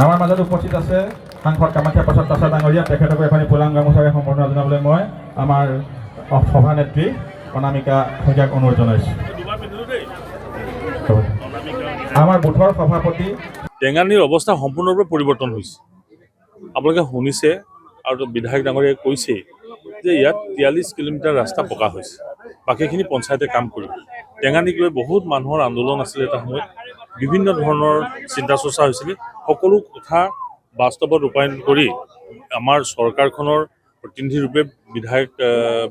আমাৰ মাজত উপস্থিত আছে সাংসদ কামাখ্যা প্ৰসাদ দাস ডাঙৰীয়া, তেখেতকো এখনি ফুলাম গামোচাৰে সম্বৰ্ধনা জনাবলৈ মই আমাৰ সভানেত্ৰী অনামিকা শইকীয়াক অনুৰোধ জনাইছোঁ। আমাৰ বুথৰ সভাপতি টেঙানীৰ অৱস্থা সম্পূৰ্ণৰূপে পৰিৱৰ্তন হৈছে। আপোনালোকে শুনিছে আৰু বিধায়ক ডাঙৰীয়াই কৈছেই যে ইয়াত 43 কিলোমিটাৰ ৰাস্তা পকা হৈছে, বাকীখিনি পঞ্চায়তে কাম কৰিব। টেঙানীক লৈ বহুত মানুহৰ আন্দোলন আছিলে এটা সময়ত, বিভিন্ন ধৰণৰ চিন্তা চৰ্চা হৈছিলে। সকলো কথা বাস্তৱত ৰূপায়ণ কৰি আমাৰ চৰকাৰখনৰ প্ৰতিনিধি ৰূপে বিধায়ক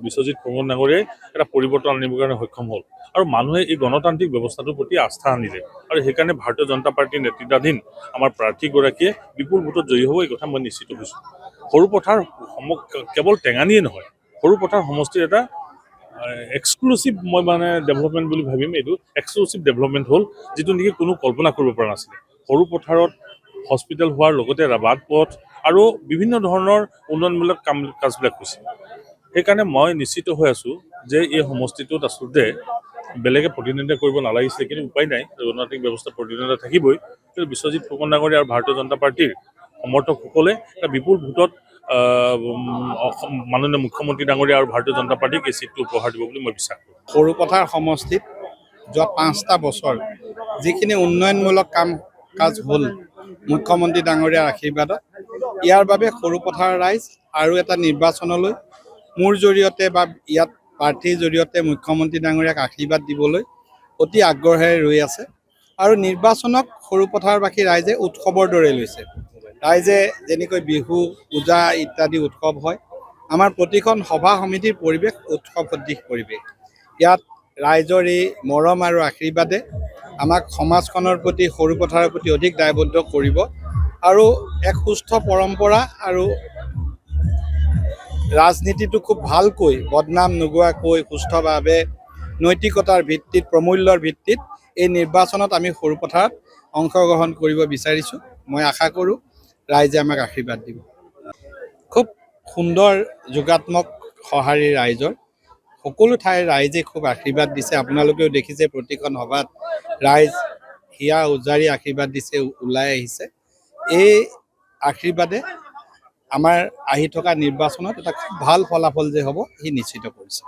বিশ্বজিৎ ফুকন ডাঙৰীয়াই এটা পৰিৱৰ্তন আনিবৰ কাৰণে সক্ষম হ'ল আৰু মানুহে এই গণতান্ত্ৰিক ব্যৱস্থাটোৰ প্ৰতি আস্থা আনিলে আৰু সেইকাৰণে ভাৰতীয় জনতা পাৰ্টীৰ নেতৃত্বাধীন আমাৰ প্ৰাৰ্থীগৰাকীয়ে বিপুল ভোটত জয়ী হ'ব, এই কথা মই নিশ্চিত হৈছোঁ। সৰুপথাৰ কেৱল টেঙানীয়ে নহয়, সৰুপথাৰ সমষ্টিৰ এটা এক্সক্লুচিভ মই মানে ডেভেলপমেণ্ট বুলি ভাবিম। এইটো এক্সক্লুচিভ ডেভেলপমেণ্ট হ'ল, যিটো নেকি কোনো কল্পনা কৰিব পৰা নাছিলে। সৰুপথাৰত হস্পিটেল হোৱাৰ লগতে ৰাবাত পথ আৰু বিভিন্ন ধৰণৰ উন্নয়নমূলক কাজবিলাক হৈছে। সেইকাৰণে মই নিশ্চিত হৈ আছোঁ যে এই সমষ্টিটোত আচলতে বেলেগে প্ৰতিদ্বন্দ্বিতা কৰিব নালাগিছিলে, কিন্তু উপায় নাই, গণতান্ত্ৰিক ব্যৱস্থা প্ৰতিদ্বন্দ্বিতা থাকিবই। কিন্তু বিশ্বজিৎ ফুকন ডাঙৰীয়া আৰু ভাৰতীয় জনতা পাৰ্টীৰ সমৰ্থকসকলে এটা বিপুল ভোটত মাননীয় মুখ্যমন্ত্ৰী ডাঙৰীয়া আৰু ভাৰতীয় জনতা পাৰ্টীক এই চিটটো উপহাৰ দিব বুলি মই বিশ্বাস কৰোঁ। সৰুপথাৰ সমষ্টিত যোৱা 5টা বছৰ যিখিনি উন্নয়নমূলক কাম কাজ হ'ল মুখ্যমন্ত্ৰী ডাঙৰীয়াৰ আশীৰ্বাদত, ইয়াৰ বাবে সৰুপথাৰ ৰাইজ আৰু এটা নিৰ্বাচনলৈ মোৰ জৰিয়তে বা ইয়াত প্ৰাৰ্থীৰ জৰিয়তে মুখ্যমন্ত্ৰী ডাঙৰীয়াক আশীৰ্বাদ দিবলৈ অতি আগ্ৰহেৰে ৰৈ আছে আৰু নিৰ্বাচনক সৰুপথাৰবাসী ৰাইজে উৎসৱৰ দৰে লৈছে। ৰাইজে যেনেকৈ বিহু পূজা ইত্যাদি উৎসৱ হয়, আমাৰ প্ৰতিখন সভা সমিতিৰ পৰিৱেশ উৎসৱ সদৃশ পৰিৱেশ। ইয়াত ৰাইজৰ এই মৰম আৰু আশীৰ্বাদে আমাক সমাজখনৰ প্ৰতি সৰুপথাৰৰ প্ৰতি অধিক দায়বদ্ধ কৰিব আৰু এক সুস্থ পৰম্পৰা আৰু ৰাজনীতিটো খুব ভালকৈ বদনাম নোগোৱাকৈ সুস্থভাৱে নৈতিকতাৰ ভিত্তিত প্ৰমূল্যৰ ভিত্তিত এই নিৰ্বাচনত আমি সৰুপথাৰত অংশগ্ৰহণ কৰিব বিচাৰিছোঁ। মই আশা কৰোঁ ৰাইজে আমাক আশীৰ্বাদ দিব। খুব সুন্দৰ যোগাত্মক সঁহাৰি ৰাইজৰ, সকলো ঠাইৰ ৰাইজে খুব আশীৰ্বাদ দিছে। আপোনালোকেও দেখিছে প্ৰতিখন সভাত ৰাইজ হিয়া উজাৰি আশীৰ্বাদ দিছে, ওলাই আহিছে। এই আশীৰ্বাদে আমাৰ আহি থকা নিৰ্বাচনত এটা খুব ভাল ফলাফল যে হ'ব সি নিশ্চিত কৰিছে।